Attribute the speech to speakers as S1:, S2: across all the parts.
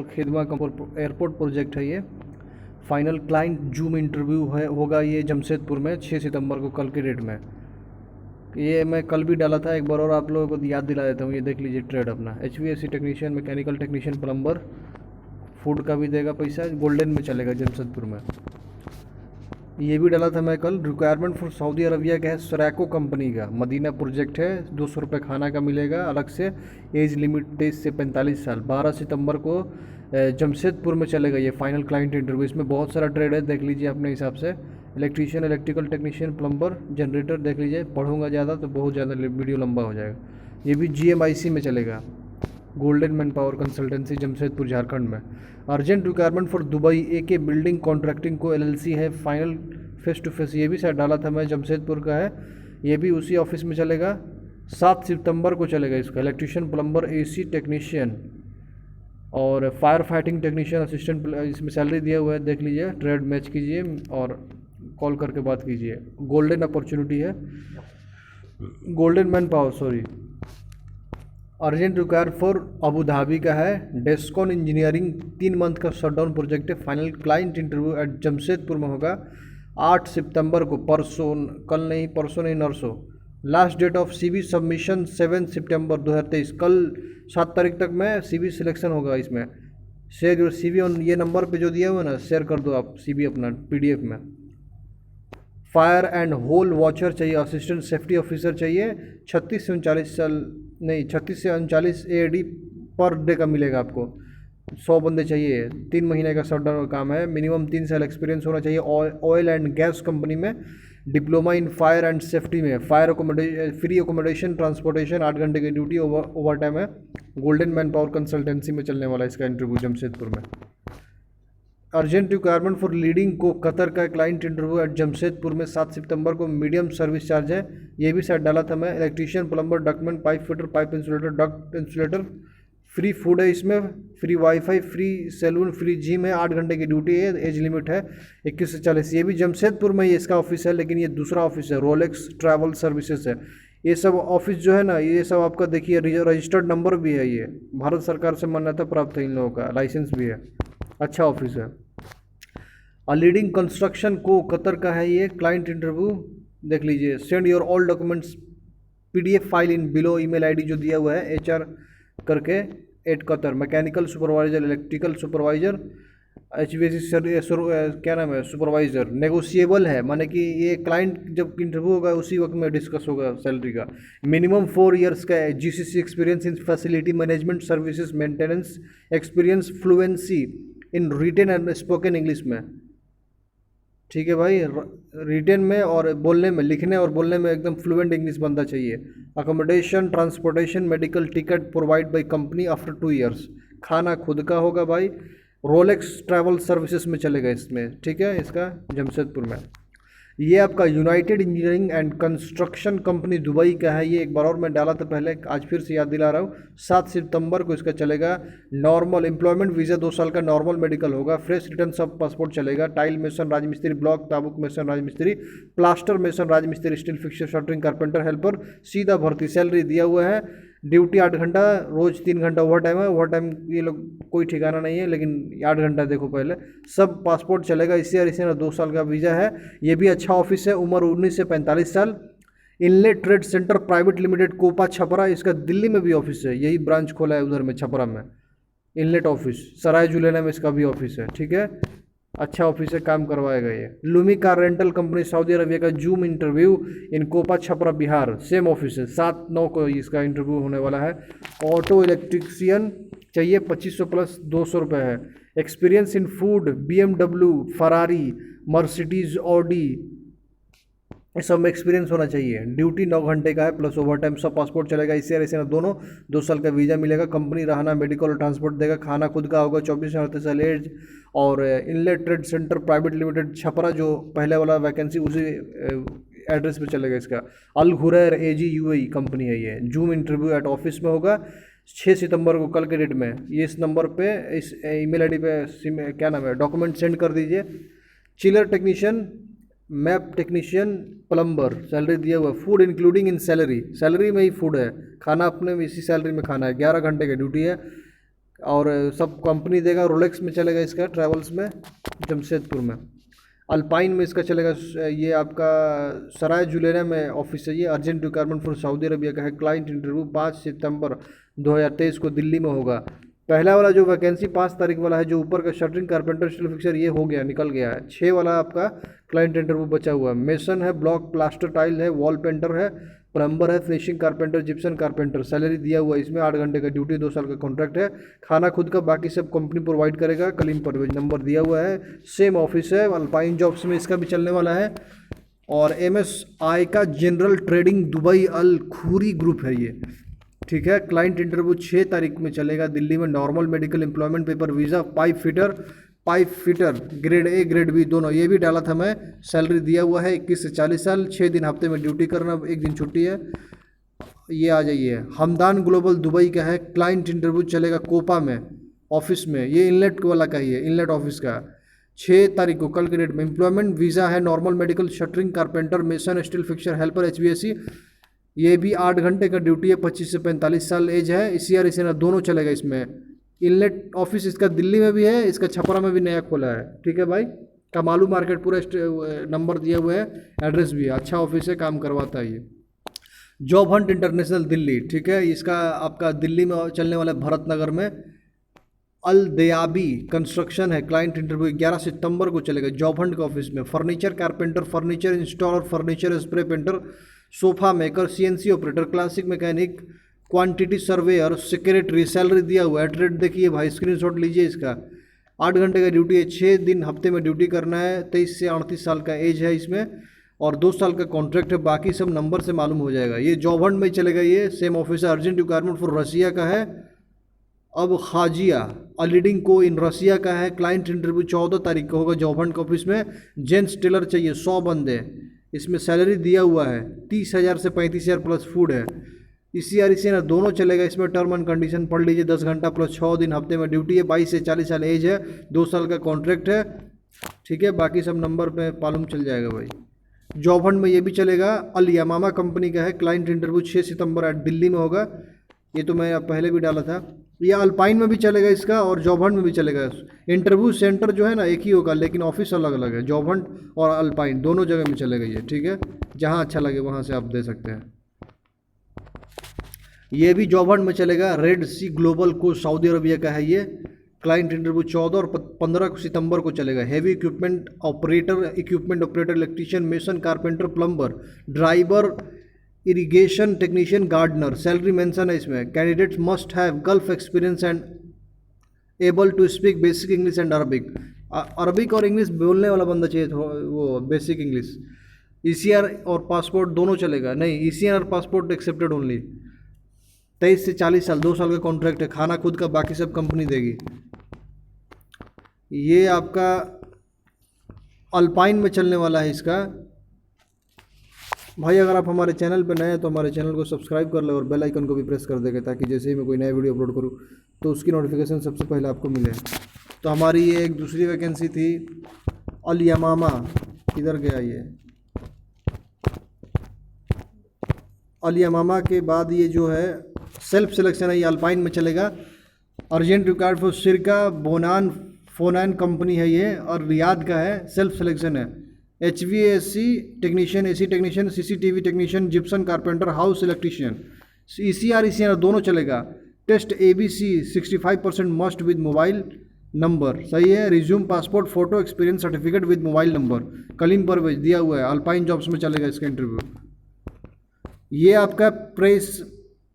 S1: खिदमा का airport project है ये। फाइनल क्लाइंट जूम इंटरव्यू है होगा ये जमशेदपुर में 6 सितंबर को, कल के डेट में। ये मैं कल भी डाला था एक बार, और आप लोगों को याद दिला देता हूँ। ये देख लीजिए ट्रेड अपना, HVAC technician, mechanical technician, plumber, food का भी देगा पैसा, गोल्डन में चलेगा जमशेदपुर में। ये भी डाला था मैं कल। रिक्वायरमेंट फॉर सऊदी अरबिया का है, सराको कंपनी का, मदीना प्रोजेक्ट है। 200 रुपये खाना का मिलेगा अलग से। एज लिमिट 23 से 45 साल। 12 सितंबर को जमशेदपुर में चलेगा ये फाइनल क्लाइंट इंटरव्यू। इसमें बहुत सारा ट्रेड है, देख लीजिए अपने हिसाब से। Electrician, electrical technician, plumber, generator देख लीजिए। पढ़ूंगा ज़्यादा तो बहुत ज़्यादा वीडियो लंबा हो जाएगा। ये भी GMIC में चलेगा, golden manpower consultancy, Jamshedpur Jharkhand में। Urgent requirement for Dubai AK building contracting co LLC है, फाइनल फेस टू फेस। ये भी शायद डाला था मैं, जमशेदपुर का है। ये भी उसी ऑफिस में चलेगा। 7 सितंबर को चलेगा इसका। इलेक्ट्रीशियन, प्लम्बर, AC टेक्नीशियन और फायर फाइटिंग टेक्नीशियन, असिस्टेंट, इसमें सैलरी दिया हुआ है, देख लीजिए। ट्रेड मैच कीजिए और कॉल करके बात कीजिए। गोल्डन अपॉर्चुनिटी है, golden man power, sorry. Urgent require for Abu Dhabi का है, डेस्कॉन इंजीनियरिंग, 3 मंथ का शटडाउन प्रोजेक्ट है। Final client interview at Jamshedpur में होगा 8 सितंबर को, परसों, कल नहीं, परसों नहीं, नरसों। Last date of CV submission 7 सितंबर 2023, कल 7 तारीख तक में CV सिलेक्शन होगा इसमें। शेयर जो CV ऑन ये नंबर पे जो दिया हुआ है ना, शेयर कर दो आप CV अपना PDF में। फायर एंड होल वॉचर चाहिए, असिस्टेंट सेफ्टी ऑफिसर चाहिए। 36 से 39 साल, नहीं 36 से 39 AD पर डे का मिलेगा आपको। 100 बंदे चाहिए। 3 महीने का शटडाउन का काम है। मिनिमम 3 साल एक्सपीरियंस होना चाहिए ऑयल एंड गैस कंपनी में। Diploma in fire and safety में। Fire accommodation, free accommodation, transportation, 8 घंटे की ड्यूटी, ओवर टाइम है। गोल्डन मैन पावर कंसल्टेंसी में चलने वाला इसका इंटरव्यू जमशेदपुर में। Urgent requirement for leading co Qatar का क्लाइंट इंटरव्यू एट जमशेदपुर में 7 सितंबर को। मीडियम सर्विस चार्ज है। ये भी शायद डाला था मैं। Electrician, plumber, ductman, pipe fitter, pipe insulator, duct insulator. Free food है इसमें, free wifi, free salon, free gym है। 8 घंटे की ड्यूटी है। एज लिमिट है 21 से 40। ये भी जमशेदपुर में ही इसका ऑफिस है, लेकिन ये दूसरा ऑफिस है, रोलेक्स ट्रैवल सर्विसेज है। ये सब ऑफिस जो है ना, ये सब आपका देखिए रजिस्टर्ड नंबर भी है। ये भारत सरकार से मान्यता प्राप्त है इन लोगों का, लाइसेंस भी है। अच्छा ऑफिस है। अ लीडिंग कंस्ट्रक्शन को कतर का है ये क्लाइंट इंटरव्यू, देख लीजिए। Send your all documents PDF file in below. Email ID जो दिया हुआ है HR करके @Qatar। Mechanical supervisor, electrical supervisor, HVAC क्या नाम है, सुपरवाइजर। नेगोशिएबल है, माने कि ये क्लाइंट जब इंटरव्यू होगा उसी वक्त में डिस्कस होगा सैलरी का। मिनिमम 4 इयर्स का है। GCC experience in facility management services maintenance experience, fluency in written and spoken English में। ठीक है भाई, रिटेन में और बोलने में, लिखने और बोलने में एकदम फ्लुएंट इंग्लिश बंदा चाहिए। Accommodation, transportation, medical ticket provide by company after 2 years. खाना खुद का होगा भाई। रोलेक्स ट्रैवल सर्विसेज में चलेगा इसमें, ठीक है, इसका जमशेदपुर में। ये आपका United engineering and construction company Dubai का है। ये एक बार और मैं डाला था पहले, आज फिर से याद दिला रहा हूँ। 7 सितंबर को इसका चलेगा। नॉर्मल एम्प्लॉयमेंट वीज़ा 2 साल का, नॉर्मल मेडिकल होगा। फ्रेश रिटर्न सब पासपोर्ट चलेगा। टाइल मेसन राजमिस्त्री, ब्लॉक ताबुक मेसन राजमिस्त्री, प्लास्टर मेसन राजमिस्त्री, steel fixer shuttering, carpenter, helper. सीधा भर्ती। सैलरी दिया हुआ है। ड्यूटी 8 घंटा, रोज़ 3 घंटा ओवर टाइम है। ओवर टाइम ये लोग कोई ठिकाना नहीं है, लेकिन 8 घंटा देखो पहले। सब पासपोर्ट चलेगा। इससे ना 2 साल का वीज़ा है। ये भी अच्छा ऑफिस है। उम्र 19 से 45 साल। Inlet trade centre private limited, Kopa, Chhapra. इसका दिल्ली में भी ऑफिस है, यही ब्रांच खोला है उधर में, छपरा में। इनलेट ऑफिस, सराय जुलेना में इसका भी ऑफिस है, ठीक है। अच्छा ऑफिस है, काम करवाएगा ये। Lumi car rental company Saudi Arabia का zoom interview in Kopa, Chhapra, Bihar. Same office है। 7/9 को इसका इंटरव्यू होने वाला है। ऑटो इलेक्ट्रिशियन चाहिए, 2500 प्लस 200 रुपये है। Experience in food, BMW, Ferrari, Mercedes, Audi, इस सब में एक्सपीरियंस होना चाहिए। ड्यूटी 9 घंटे का है प्लस ओवर टाइम। सब पासपोर्ट चलेगा। इससे ऐसे दोनों 2 साल का वीज़ा मिलेगा। कंपनी रहना, मेडिकल और ट्रांसपोर्ट देगा। खाना खुद का होगा। 24 से 38 साल एज। और inlet trade centre private limited, Chhapra, जो पहले वाला वैकेंसी उसी एड्रेस पे चलेगा इसका। अल घुरैर AG UAE कंपनी है ये। जूम इंटरव्यू एट ऑफिस में होगा 6 सितंबर को, कल के डेट में। ये इस नंबर पे, इस ईमेल ID पे क्या नाम है, डॉक्यूमेंट सेंड कर दीजिए। Chiller technician, map technician, plumber. Salary दिया हुआ है। Food including in salary, salary में ही फूड है। खाना अपने इसी सैलरी में खाना है। 11 घंटे की ड्यूटी है। और सब कंपनी देगा। रोलेक्स में चलेगा इसका, ट्रैवल्स में, जमशेदपुर में। अल्पाइन में इसका चलेगा, ये आपका सराय जुलेरा में ऑफिस है ये। Urgent requirement for Saudi Arabia का है। क्लाइंट इंटरव्यू 5 सितंबर 2023 को दिल्ली में होगा। पहला वाला जो वैकेंसी 5 तारीख वाला है, जो ऊपर का शटरिंग कारपेंटर स्टील फिक्सर, ये हो गया, निकल गया है। 6 वाला आपका क्लाइंट इंटरव्यू बचा हुआ है। मेसन है, ब्लॉक प्लास्टर टाइल है, वॉल पेंटर है, प्लम्बर है, finishing carpenter, Gipson carpenter. Salary दिया हुआ है इसमें, 8 घंटे का ड्यूटी, 2 साल का कॉन्ट्रैक्ट है। खाना खुद का, बाकी सब कंपनी प्रोवाइड करेगा। कलीम परवेज नंबर दिया हुआ है। सेम ऑफिस है, अल्पाइन जॉब्स में इसका भी चलने वाला है। और MSI का जनरल ट्रेडिंग दुबई अल खूरी ग्रुप है ये, ठीक है। क्लाइंट इंटरव्यू 6 तारीख में चलेगा दिल्ली में। Normal medical, employment paper, visa, pipe fitter grade A grade B दोनों, ये भी डाला था मैं। सैलरी दिया हुआ है 21 से 40 साल, 6 दिन हफ्ते में ड्यूटी करना, 1 दिन छुट्टी है। ये आ जाइए। हमदान ग्लोबल दुबई का है। क्लाइंट इंटरव्यू चलेगा कोपा में ऑफिस में, ये इनलेट वाला का ही है, इनलेट ऑफिस का। 6 तारीख को, कल के डेट में। एम्प्लॉयमेंट वीज़ा है, normal medical, shuttering carpenter, mason steel fixer helper, HVAC। ये भी 8 घंटे का ड्यूटी है, 25 से 45 साल एज है। ECR ECNR दोनों चलेगा इसमें। इनलेट ऑफिस इसका दिल्ली में भी है, इसका छपरा में भी नया खोला है, ठीक है भाई। कमालू मार्केट पूरा नंबर दिया हुआ है, एड्रेस भी है। अच्छा ऑफिस है, काम करवाता है ये। जॉब हंट इंटरनेशनल दिल्ली, ठीक है। इसका आपका दिल्ली में चलने वाला है, भरत नगर में। अल दयाबी कंस्ट्रक्शन है। क्लाइंट इंटरव्यू 11 सितंबर को चलेगा जॉब हंट के ऑफिस में। Furniture carpenter, furniture installer, furniture spray painter, sofa maker, CNC operator, classic mechanic, quantity surveyor, secretary. Salary दिया हुआ है, ट्रेड देखिए भाई, स्क्रीनशॉट लीजिए इसका। 8 घंटे का ड्यूटी है, 6 दिन हफ्ते में ड्यूटी करना है। 23 से 38 साल का एज है इसमें, और 2 साल का कॉन्ट्रैक्ट है। बाकी सब नंबर से मालूम हो जाएगा। ये जॉब हंट में चलेगा, ये सेम ऑफिस है। अर्जेंट रिक्वायरमेंट फॉर रसिया का है। अब खाजिया लीडिंग को इन रसिया का है। क्लाइंट इंटरव्यू 14 तारीख को होगा जॉब हंट के ऑफिस में। जेंट्स टेलर चाहिए, 100 बंदे। इसमें सैलरी दिया हुआ है 30,000 से 35,000 प्लस फूड है। ECR ECNR दोनों चलेगा इसमें। टर्म एंड कंडीशन पढ़ लीजिए। 10 घंटा प्लस 6 दिन हफ्ते में ड्यूटी है। 22 से 40 साल एज है, 2 साल का कॉन्ट्रैक्ट है, ठीक है। बाकी सब नंबर पे मालूम चल जाएगा भाई। जॉब हंट में ये भी चलेगा। अल यमामा कंपनी का है। क्लाइंट इंटरव्यू 6 सितंबर दिल्ली में होगा। ये तो मैं पहले भी डाला था। ये अल्पाइन में भी चलेगा इसका, और जॉब हंट में भी चलेगा। इंटरव्यू सेंटर जो है ना एक ही होगा, लेकिन ऑफिस अलग अलग है। जॉब हंट और अल्पाइन दोनों जगह में चलेगा ये, ठीक है। जहाँ अच्छा लगे वहाँ से आप दे सकते हैं। ये भी जॉब हंट में चलेगा। रेड सी ग्लोबल को, सऊदी अरबिया का है ये। क्लाइंट इंटरव्यू 14 और 15 सितंबर को चलेगा। Heavy equipment operator, electrician, mason, carpenter, plumber, driver, irrigation technician, gardener. Salary mention है इसमें। Candidates must have gulf experience and able to speak basic English and Arabic. Arabic और इंग्लिश बोलने वाला बंदा चाहिए, वो बेसिक इंग्लिश। ECR और passport दोनों चलेगा। नहीं, ECR और पासपोर्ट एक्सेप्टेड ओनली। 23 से 40 साल, 2 साल का कॉन्ट्रैक्ट है। खाना खुद का, बाकी सब कंपनी देगी। ये आपका अल्पाइन में चलने वाला है इसका। भाई अगर आप हमारे चैनल पर नए हैं तो हमारे चैनल को सब्सक्राइब कर ले और बेल आइकन को भी प्रेस कर देगा, ताकि जैसे ही मैं कोई नया वीडियो अपलोड करूँ तो उसकी नोटिफिकेशन सबसे पहले आपको मिले। तो हमारी ये एक दूसरी वैकेंसी थी, अल यमामा। किधर गया ये? अल यमामा के बाद ये जो है सेल्फ सिलेक्शन है, ये अल्पाइन में चलेगा। अर्जेंट रिक्वायर्ड फॉर सिरका बोनान फोनान कंपनी है ये, और रियाद का है। सेल्फ सिलेक्शन है। HVAC technician, AC technician, CCTV technician, gypsum carpenter, house electrician. ECR ECNR दोनों चलेगा। Test ABC 65% must with mobile number, सही है। Resume, passport, photo, experience certificate with mobile number. Kaleem Parvez दिया हुआ है। अल्पाइन जॉब्स में चलेगा इसका इंटरव्यू। ये आपका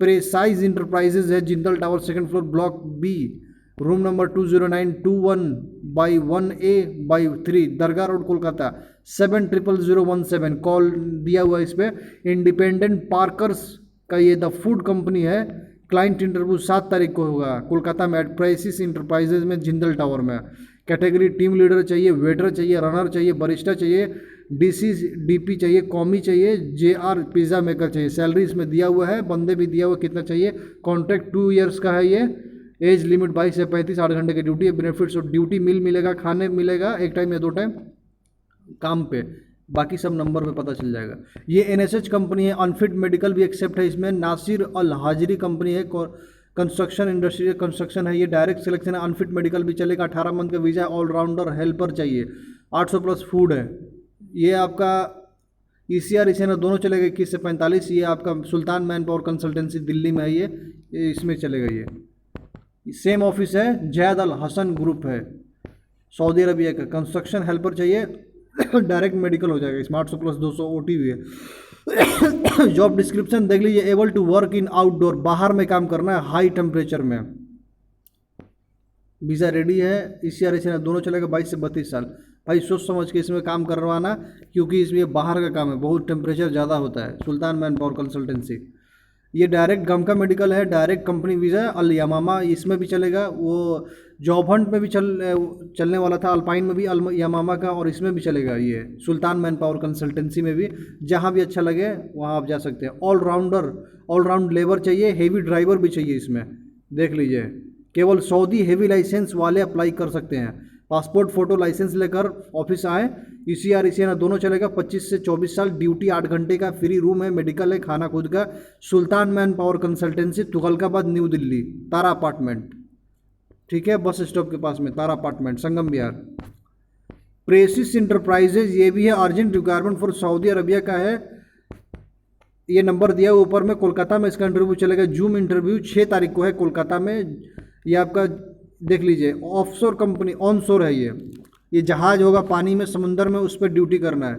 S1: प्रेसाइज इंटरप्राइजेज है। Jindal tower, 2nd floor, block B, room number 20921/1A/3, दरगाह रोड, कोलकाता 700017। कॉल दिया हुआ है इस पर। इंडिपेंडेंट पार्कर्स का ये द फूड कंपनी है। क्लाइंट इंटरव्यू 7 तारीख को होगा कोलकाता में, प्रेसिस इंटरप्राइजेज में, जिंदल टावर में। कैटेगरी टीम लीडर चाहिए, वेटर चाहिए, रनर चाहिए, बरिस्टा चाहिए, DP चाहिए, कॉमी चाहिए, JR पिज़्ज़ा मेकर चाहिए। सैलरी इसमें दिया हुआ है, बंदे भी दिया हुआ कितना चाहिए। कॉन्ट्रैक्ट 2 ईयर्स का है ये। एज लिमिट 22 से 35, 8 घंटे की ड्यूटी है। बेनिफिट्स और ड्यूटी मिल मिलेगा, खाने मिलेगा 1 टाइम या 2 टाइम काम पे। बाकी सब नंबर पे पता चल जाएगा। ये NSH कंपनी है। अनफिट मेडिकल भी एक्सेप्ट है इसमें। नासिर अल हाजरी कंपनी है। कंस्ट्रक्शन इंडस्ट्री कंस्ट्रक्शन है ये, डायरेक्ट सिलेक्शन है, अनफिट मेडिकल भी चलेगा, 18 मंथ का वीज़ा, ऑलराउंडर हेल्पर चाहिए, 800 प्लस फूड है। ये आपका ECR ICNR दोनों चलेगा 21 से 45। ये आपका सुल्तान मैन पावर कंसल्टेंसी दिल्ली में है ये इसमें चलेगा। ये सेम ऑफिस है, जैद अल हसन ग्रुप है, सऊदी अरबिया का। कंस्ट्रक्शन हेल्पर चाहिए, डायरेक्ट मेडिकल हो जाएगा इसमें, 800 प्लस 200 OT भी है। जॉब डिस्क्रिप्शन देख लीजिए, able to work in outdoor, बाहर में काम करना है हाई टेम्परेचर में। वीज़ा रेडी है, ECR ICNR दोनों चलेगा 22 से 32 साल। भाई सोच समझ के इसमें काम करवाना, क्योंकि इसमें बाहर का काम है, बहुत टेम्परेचर ज़्यादा होता है। सुल्तान मैन पावर कंसल्टेंसी, ये डायरेक्ट गम का मेडिकल है, डायरेक्ट कंपनी वीज़ा। अल यमामा इसमें भी चलेगा, वो जॉब हंट में भी चलने वाला था, अल्पाइन में भी अल यमामा का, और इसमें भी चलेगा ये सुल्तान मैन पावर कंसल्टेंसी में भी। जहाँ भी अच्छा लगे वहाँ आप जा सकते हैं। ऑलराउंड लेबर चाहिए, हेवी ड्राइवर भी चाहिए इसमें, देख लीजिए। केवल सऊदी हेवी लाइसेंस वाले अप्लाई कर सकते हैं। पासपोर्ट फ़ोटो लाइसेंस लेकर ऑफिस आए। ECR ICNR दोनों चलेगा 25 से 24 साल। ड्यूटी 8 घंटे का, फ्री रूम है, मेडिकल है, खाना खुद का। Sultan manpower consultancy, Tughlakabad New Delhi, Tara apartment, ठीक है, बस स्टॉप के पास में, तारा अपार्टमेंट, संगम विहार। प्रेसिस इंटरप्राइजेज, ये भी है, urgent requirement for Saudi Arabia का है। ये नंबर दिया है ऊपर में। कोलकाता में इसका इंटरव्यू चलेगा। जूम इंटरव्यू 6 तारीख को है कोलकाता में। ये आपका देख लीजिए, ऑफशोर कंपनी, ऑनशोर है ये जहाज होगा पानी में, समुंदर में, उस पर ड्यूटी करना है।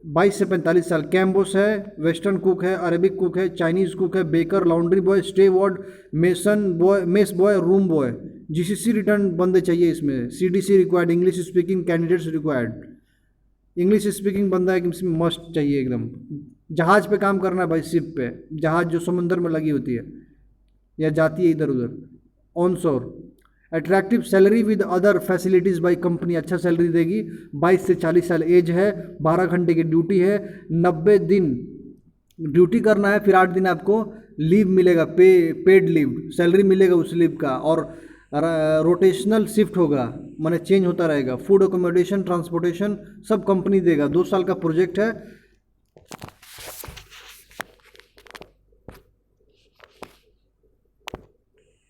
S1: 22 से 45 साल। कैम्बोस है, वेस्टर्न कुक है, अरेबिक कुक है, चाइनीज़ कुक है, baker, laundry boy, stay ward, mess boy, room boy. GCC return बंदे चाहिए इसमें। CDC required, English speaking candidates required. English speaking बंदा है कि इसमें मस्ट चाहिए एकदम। जहाज पे काम करना है भाई, शिप पे, जहाज जो समुंदर में लगी होती है या जाती है इधर उधर। Onshore, attractive salary with other facilities by company, अच्छा सैलरी देगी। 22 से 40 साल एज है, 12 घंटे की ड्यूटी है, 90 दिन ड्यूटी करना है, फिर 8 दिन आपको लीव मिलेगा, पेड लीव, सैलरी मिलेगा उस लीव का, और रोटेशनल शिफ्ट होगा, माने चेंज होता रहेगा। फूड, अकोमोडेशन, ट्रांसपोर्टेशन सब कंपनी देगा। 2 साल का प्रोजेक्ट है।